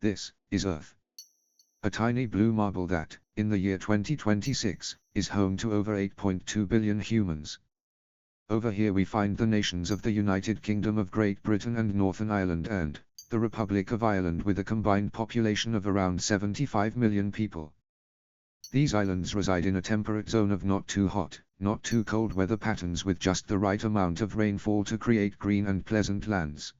This is Earth. A tiny blue marble that, in the year 2026, is home to over 8.2 billion humans. Over here we find the nations of the United Kingdom of Great Britain and Northern Ireland and the Republic of Ireland with a combined population of around 75 million people. These islands reside in a temperate zone of not too hot, not too cold weather patterns with just the right amount of rainfall to create green and pleasant lands.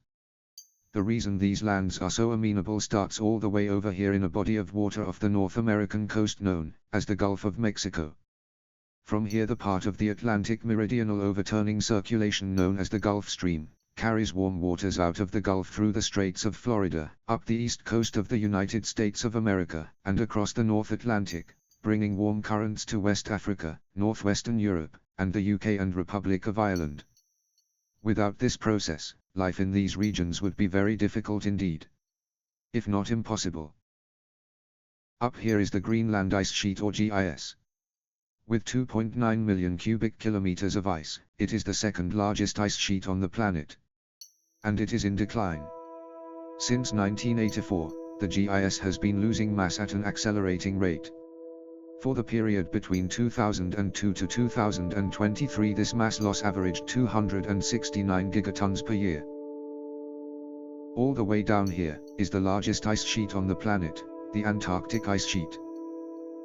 The reason these lands are so amenable starts all the way over here in a body of water off the North American coast known as the Gulf of Mexico. From here the part of the Atlantic meridional overturning circulation known as the Gulf Stream carries warm waters out of the Gulf through the Straits of Florida, up the east coast of the United States of America, and across the North Atlantic, bringing warm currents to West Africa, northwestern Europe, and the UK and Republic of Ireland. Without this process, life in these regions would be very difficult indeed, if not impossible. Up here is the Greenland ice sheet or GIS. With 2.9 million cubic kilometers of ice, it is the second largest ice sheet on the planet. And it is in decline. Since 1984, the GIS has been losing mass at an accelerating rate. For the period between 2002 to 2023, this mass loss averaged 269 gigatons per year. All the way down here is the largest ice sheet on the planet, the Antarctic ice sheet.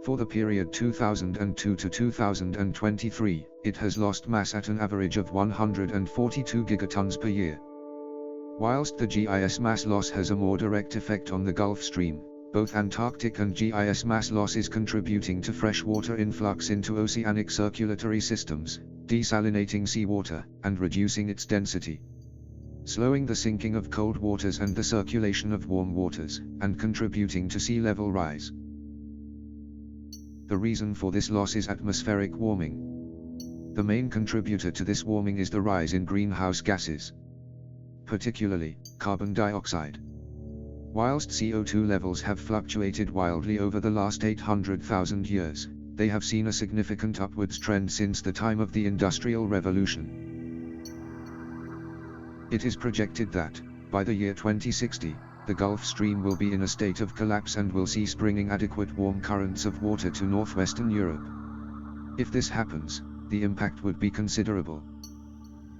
For the period 2002 to 2023, it has lost mass at an average of 142 gigatons per year. Whilst the GIS mass loss has a more direct effect on the Gulf Stream, both Antarctic and GIS mass loss is contributing to freshwater influx into oceanic circulatory systems, desalinating seawater, and reducing its density, slowing the sinking of cold waters and the circulation of warm waters, and contributing to sea level rise. The reason for this loss is atmospheric warming. The main contributor to this warming is the rise in greenhouse gases, particularly carbon dioxide. Whilst CO2 levels have fluctuated wildly over the last 800,000 years, they have seen a significant upwards trend since the time of the Industrial Revolution. It is projected that, by the year 2060, the Gulf Stream will be in a state of collapse and will cease bringing adequate warm currents of water to northwestern Europe. If this happens, the impact would be considerable.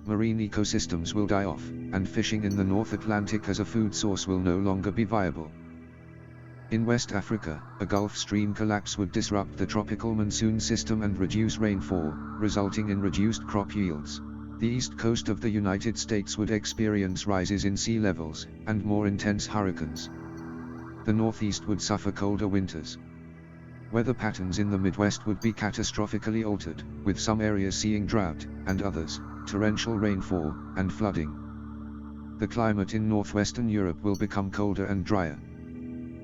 Marine ecosystems will die off, and fishing in the North Atlantic as a food source will no longer be viable. In West Africa, a Gulf Stream collapse would disrupt the tropical monsoon system and reduce rainfall, resulting in reduced crop yields. The east coast of the United States would experience rises in sea levels, and more intense hurricanes. The Northeast would suffer colder winters. Weather patterns in the Midwest would be catastrophically altered, with some areas seeing drought, and others, torrential rainfall, and flooding. The climate in northwestern Europe will become colder and drier.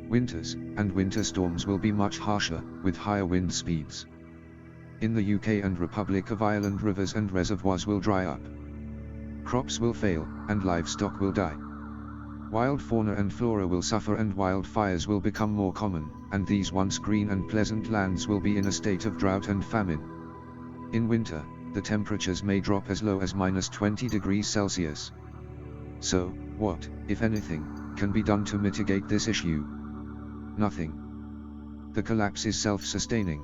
Winters, and winter storms will be much harsher, with higher wind speeds. In the UK and Republic of Ireland, rivers and reservoirs will dry up. Crops will fail, and livestock will die. Wild fauna and flora will suffer and wildfires will become more common, and these once green and pleasant lands will be in a state of drought and famine. In winter, the temperatures may drop as low as -20 degrees Celsius. So, what, if anything, can be done to mitigate this issue? Nothing. The collapse is self-sustaining.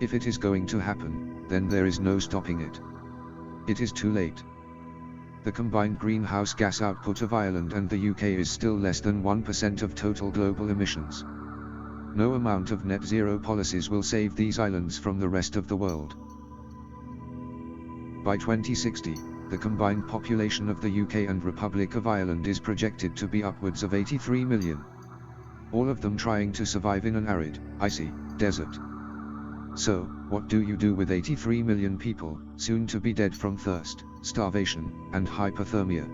If it is going to happen, then there is no stopping it. It is too late. The combined greenhouse gas output of Ireland and the UK is still less than 1% of total global emissions. No amount of net zero policies will save these islands from the rest of the world. By 2060, the combined population of the UK and Republic of Ireland is projected to be upwards of 83 million. All of them trying to survive in an arid, icy desert. So, what do you do with 83 million people, soon to be dead from thirst, starvation, and hypothermia?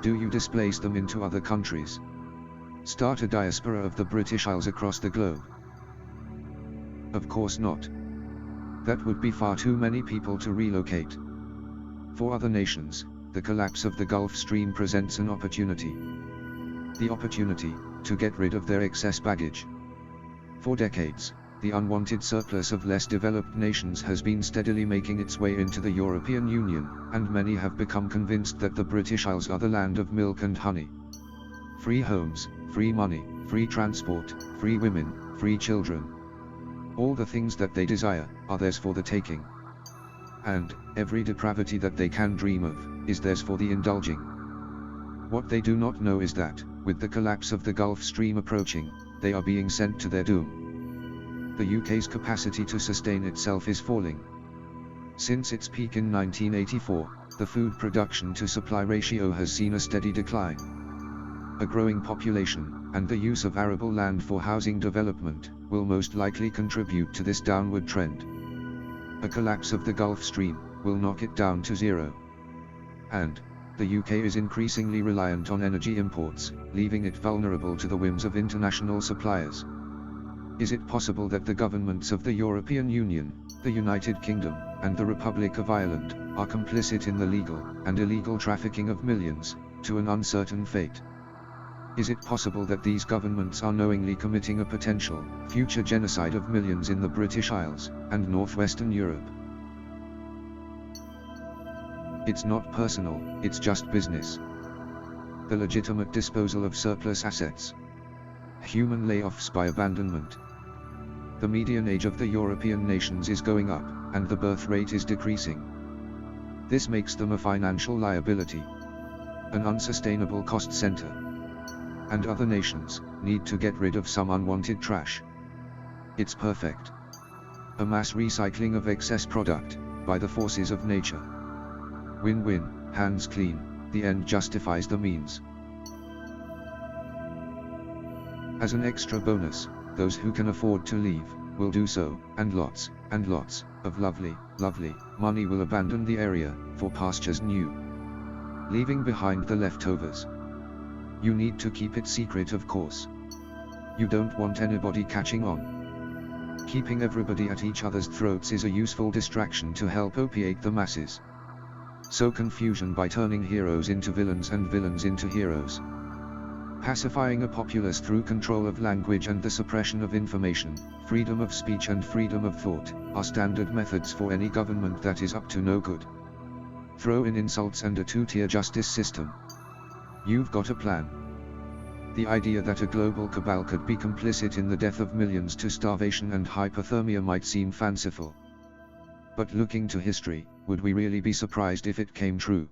Do you displace them into other countries? Start a diaspora of the British Isles across the globe? Of course not. That would be far too many people to relocate. For other nations, the collapse of the Gulf Stream presents an opportunity. The opportunity to get rid of their excess baggage. For decades, the unwanted surplus of less developed nations has been steadily making its way into the European Union, and many have become convinced that the British Isles are the land of milk and honey. Free homes, free money, free transport, free women, free children. All the things that they desire, are theirs for the taking. And, every depravity that they can dream of, is theirs for the indulging. What they do not know is that, with the collapse of the Gulf Stream approaching, they are being sent to their doom. The UK's capacity to sustain itself is falling. Since its peak in 1984, the food production to supply ratio has seen a steady decline. A growing population, and the use of arable land for housing development, will most likely contribute to this downward trend. A collapse of the Gulf Stream will knock it down to zero. And the UK is increasingly reliant on energy imports, leaving it vulnerable to the whims of international suppliers. Is it possible that the governments of the European Union, the United Kingdom, and the Republic of Ireland, are complicit in the legal and illegal trafficking of millions, to an uncertain fate? Is it possible that these governments are knowingly committing a potential future genocide of millions in the British Isles and northwestern Europe? It's not personal, it's just business. The legitimate disposal of surplus assets. Human layoffs by abandonment. The median age of the European nations is going up, and the birth rate is decreasing. This makes them a financial liability, an unsustainable cost center. And other nations need to get rid of some unwanted trash. It's perfect. A mass recycling of excess product, by the forces of nature. Win-win, hands clean, the end justifies the means. As an extra bonus, those who can afford to leave, will do so, and lots of lovely money will abandon the area, for pastures new. Leaving behind the leftovers. You need to keep it secret, of course. You don't want anybody catching on. Keeping everybody at each other's throats is a useful distraction to help opiate the masses. Sow confusion by turning heroes into villains and villains into heroes. Pacifying a populace through control of language and the suppression of information, freedom of speech and freedom of thought, are standard methods for any government that is up to no good. Throw in insults and a two-tier justice system. You've got a plan. The idea that a global cabal could be complicit in the death of millions to starvation and hypothermia might seem fanciful. But looking to history, would we really be surprised if it came true?